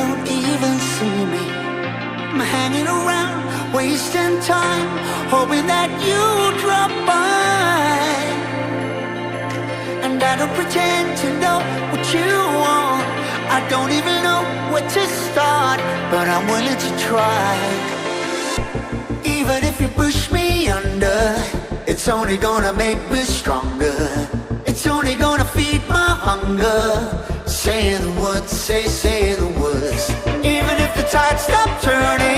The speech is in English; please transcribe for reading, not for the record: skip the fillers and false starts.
don't even see me. I'm hanging around, wasting time, hoping that you drop by. And I don't pretend to know what you want. I don't even know where to start, but I'm willing to try. Even if you push me under, it's only gonna make me stronger. It's only gonna feed my hunger. Say the words, say the words. Even if the tide stops turning,